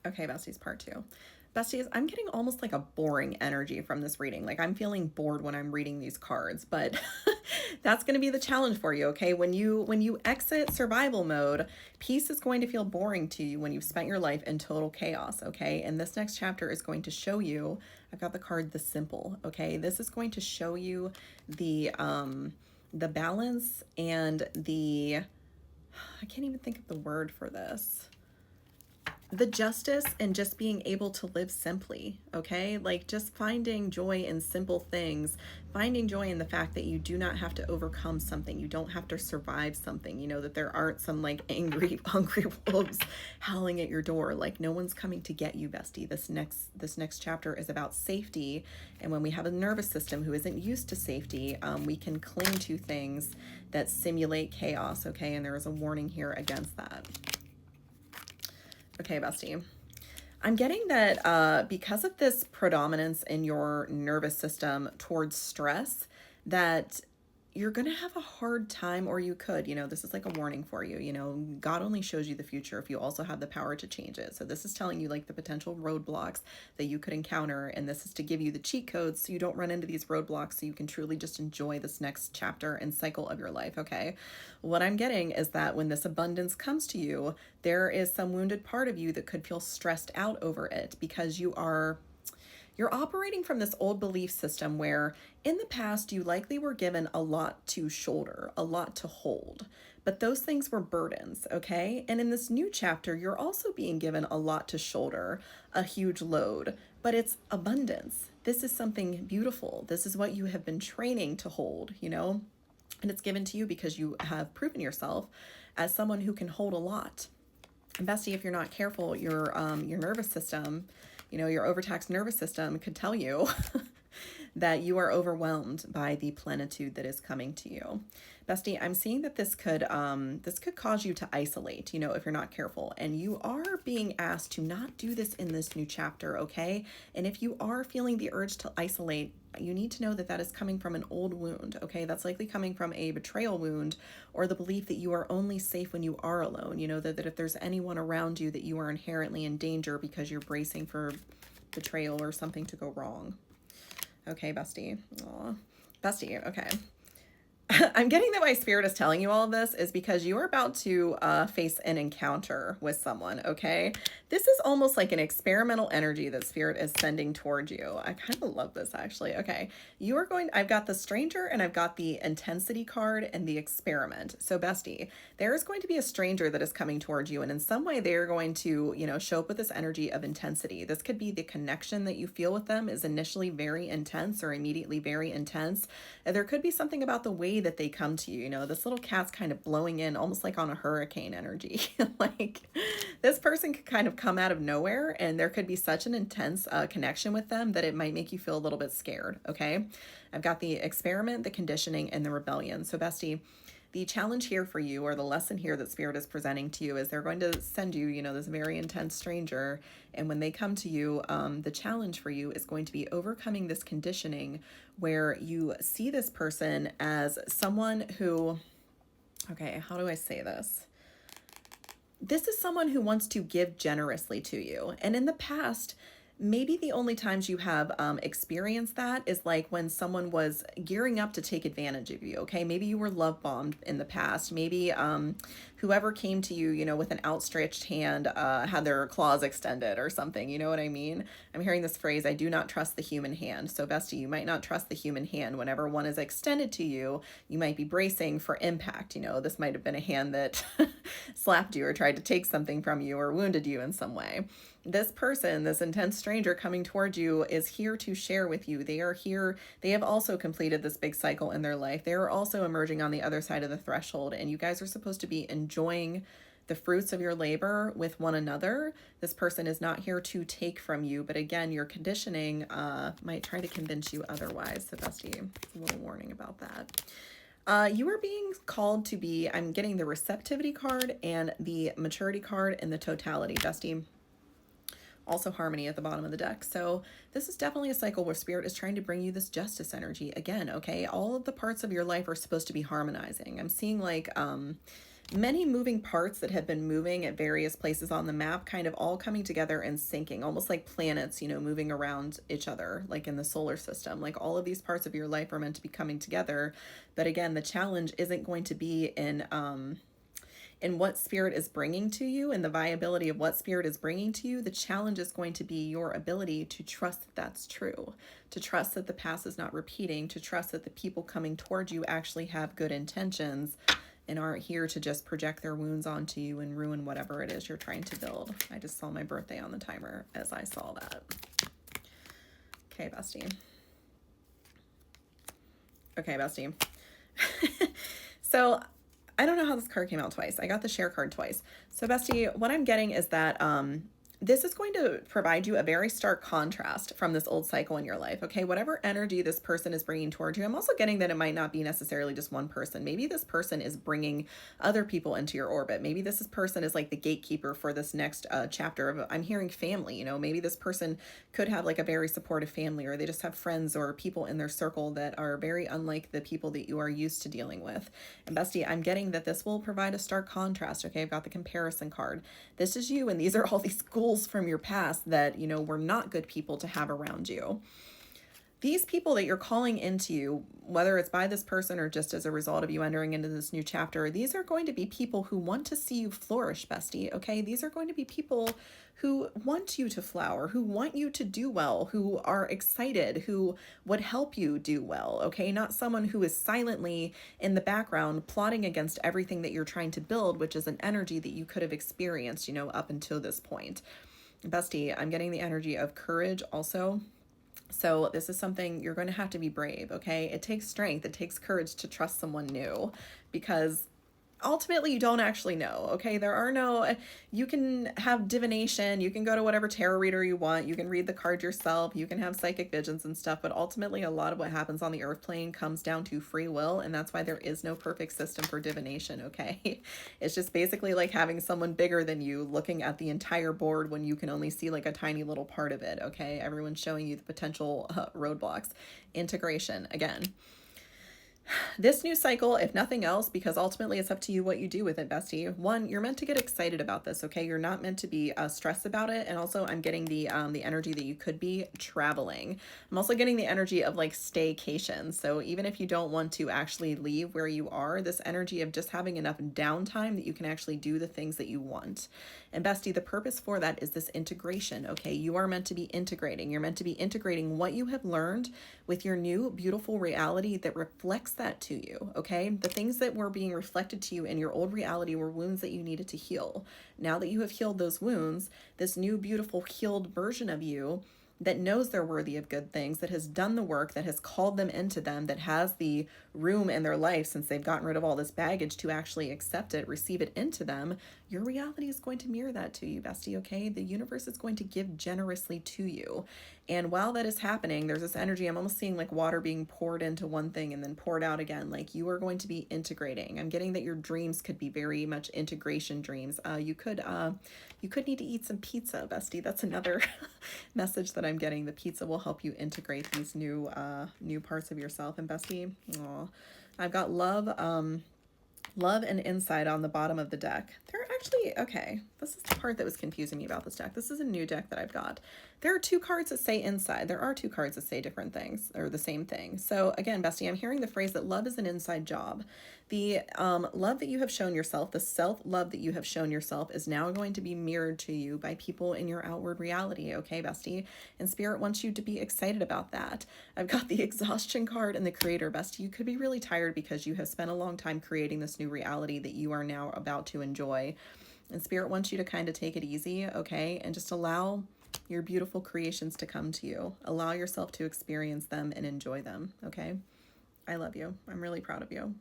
Okay, besties, part two. Besties, I'm getting almost like a boring energy from this reading. Like I'm feeling bored when I'm reading these cards, but that's going to be the challenge for you, okay? When you exit survival mode, peace is going to feel boring to you when you've spent your life in total chaos, okay? And this next chapter is going to show you, I've got the card The Simple, okay? This is going to show you the balance and the I can't even think of the word for this, the justice and just being able to live simply, okay? Like just finding joy in simple things, finding joy in the fact that you do not have to overcome something, you don't have to survive something, you know, that there aren't some like angry, hungry wolves howling at your door. Like no one's coming to get you, bestie. This next chapter is about safety, and when we have a nervous system who isn't used to safety, we can cling to things that simulate chaos, okay? And there is a warning here against that. Okay, bestie. I'm getting that because of this predominance in your nervous system towards stress, that you're going to have a hard time, or you could, you know, this is like a warning for you. You know, God only shows you the future if you also have the power to change it. So this is telling you like the potential roadblocks that you could encounter. And this is to give you the cheat codes so you don't run into these roadblocks, so you can truly just enjoy this next chapter and cycle of your life. Okay. What I'm getting is that when this abundance comes to you, there is some wounded part of you that could feel stressed out over it because you're operating from this old belief system where in the past you likely were given a lot to shoulder, a lot to hold, but those things were burdens, okay? And in this new chapter, you're also being given a lot to shoulder, a huge load, but it's abundance. This is something beautiful. This is what you have been training to hold, you know? And it's given to you because you have proven yourself as someone who can hold a lot. And bestie, if you're not careful, your nervous system, you know, your overtaxed nervous system could tell you that you are overwhelmed by the plenitude that is coming to you. Bestie, I'm seeing that this could cause you to isolate, you know, if you're not careful. And you are being asked to not do this in this new chapter, okay? And if you are feeling the urge to isolate, you need to know that that is coming from an old wound, okay? That's likely coming from a betrayal wound, or the belief that you are only safe when you are alone. You know, that if there's anyone around you, that you are inherently in danger because you're bracing for betrayal or something to go wrong. Okay, bestie. Aw. Bestie, okay. I'm getting that my spirit is telling you all of this is because you are about to face an encounter with someone, okay? This is almost like an experimental energy that spirit is sending towards you. I kind of love this, actually. Okay, I've got the stranger and I've got the intensity card and the experiment. So bestie, there is going to be a stranger that is coming towards you, and in some way they are going to, you know, show up with this energy of intensity. This could be the connection that you feel with them is initially very intense or immediately very intense. And there could be something about the way that they come to you. You know, this little cat's kind of blowing in almost like on a hurricane energy. Like this person could kind of come out of nowhere, and there could be such an intense connection with them that it might make you feel a little bit scared. Okay. I've got the experiment, the conditioning, and the rebellion. So bestie, the challenge here for you, or the lesson here that spirit is presenting to you, is they're going to send you, you know, this very intense stranger. And when they come to you, the challenge for you is going to be overcoming this conditioning where you see this person as someone who, okay, how do I say this? This is someone who wants to give generously to you. And in the past, maybe the only times you have experienced that is like when someone was gearing up to take advantage of you, okay? Maybe you were love bombed in the past. Maybe whoever came to you, you know, with an outstretched hand had their claws extended or something, you know what I mean? I'm hearing this phrase, I do not trust the human hand. So bestie, you might not trust the human hand. Whenever one is extended to you, you might be bracing for impact. You know, this might have been a hand that slapped you or tried to take something from you or wounded you in some way. This person, this intense stranger coming towards you, is here to share with you. They are here. They have also completed this big cycle in their life. They are also emerging on the other side of the threshold, and you guys are supposed to be enjoying the fruits of your labor with one another. This person is not here to take from you, but again, your conditioning might try to convince you otherwise. So bestie, a little warning about that. You are being called to be, I'm getting the receptivity card and the maturity card and the totality, bestie. Also harmony at the bottom of the deck. So this is definitely a cycle where spirit is trying to bring you this justice energy again, okay? All of the parts of your life are supposed to be harmonizing. I'm seeing like many moving parts that have been moving at various places on the map, kind of all coming together and syncing, almost like planets, moving around each other, like in the solar system. Like all of these parts of your life are meant to be coming together. But again, the challenge isn't going to be in what spirit is bringing to you and the viability of what spirit is bringing to you. The challenge is going to be your ability to trust that that's true, to trust that the past is not repeating, to trust that the people coming towards you actually have good intentions and aren't here to just project their wounds onto you and ruin whatever it is you're trying to build. I just saw my birthday on the timer as I saw that. Okay, bestie. Okay, bestie. So I don't know how this card came out twice. I got the share card twice. So bestie, what I'm getting is that this is going to provide you a very stark contrast from this old cycle in your life, okay? Whatever energy this person is bringing towards you, I'm also getting that it might not be necessarily just one person. Maybe this person is bringing other people into your orbit. Maybe this person is like the gatekeeper for this next chapter of, I'm hearing family, maybe this person could have like a very supportive family, or they just have friends or people in their circle that are very unlike the people that you are used to dealing with. And bestie, I'm getting that this will provide a stark contrast, okay? I've got the comparison card. This is you, and these are all these ghouls from your past that, were not good people to have around you. These people that you're calling into you, whether it's by this person or just as a result of you entering into this new chapter, these are going to be people who want to see you flourish, bestie, okay? These are going to be people who want you to flower, who want you to do well, who are excited, who would help you do well, okay? Not someone who is silently in the background plotting against everything that you're trying to build, which is an energy that you could have experienced, up until this point. Bestie, I'm getting the energy of courage also. So this is something you're going to have to be brave, okay? It takes strength. It takes courage to trust someone new, because ultimately you don't actually know, okay? You can have divination, you can go to whatever tarot reader you want, you can read the card yourself, you can have psychic visions and stuff, but ultimately a lot of what happens on the earth plane comes down to free will, and that's why there is no perfect system for divination, okay? It's just basically like having someone bigger than you looking at the entire board when you can only see like a tiny little part of it, okay? Everyone's showing you the potential roadblocks. Integration, again. This new cycle, if nothing else, because ultimately it's up to you what you do with it, bestie. One, you're meant to get excited about this, okay? You're not meant to be stressed about it. And also I'm getting the energy that you could be traveling. I'm also getting the energy of like staycation. So even if you don't want to actually leave where you are, this energy of just having enough downtime that you can actually do the things that you want. And bestie, the purpose for that is this integration, okay? You are meant to be integrating. You're meant to be integrating what you have learned with your new beautiful reality that reflects that to you, okay? The things that were being reflected to you in your old reality were wounds that you needed to heal. Now that you have healed those wounds, this new beautiful healed version of you that knows they're worthy of good things, that has done the work, that has called them into them, that has the room in their life, since they've gotten rid of all this baggage, to actually accept it, receive it into them, your reality is going to mirror that to you, bestie, okay? The universe is going to give generously to you. And while that is happening, there's this energy, I'm almost seeing like water being poured into one thing and then poured out again. Like you are going to be integrating. I'm getting that your dreams could be very much integration dreams. You could need to eat some pizza, bestie. That's another message that I'm getting. The pizza will help you integrate these new parts of yourself. And bestie, aw, I've got love and insight on the bottom of the deck. They're actually, okay, this is the part that was confusing me about this deck. This is a new deck that I've got. There are two cards that say inside. There are two cards that say different things, or the same thing. So again, bestie, I'm hearing the phrase that love is an inside job. The love that you have shown yourself, the self-love that you have shown yourself, is now going to be mirrored to you by people in your outward reality, okay, bestie? And Spirit wants you to be excited about that. I've got the exhaustion card and the creator, bestie. You could be really tired because you have spent a long time creating this new reality that you are now about to enjoy. And Spirit wants you to kind of take it easy, okay? And just allow your beautiful creations to come to you. Allow yourself to experience them and enjoy them, okay? I love you. I'm really proud of you.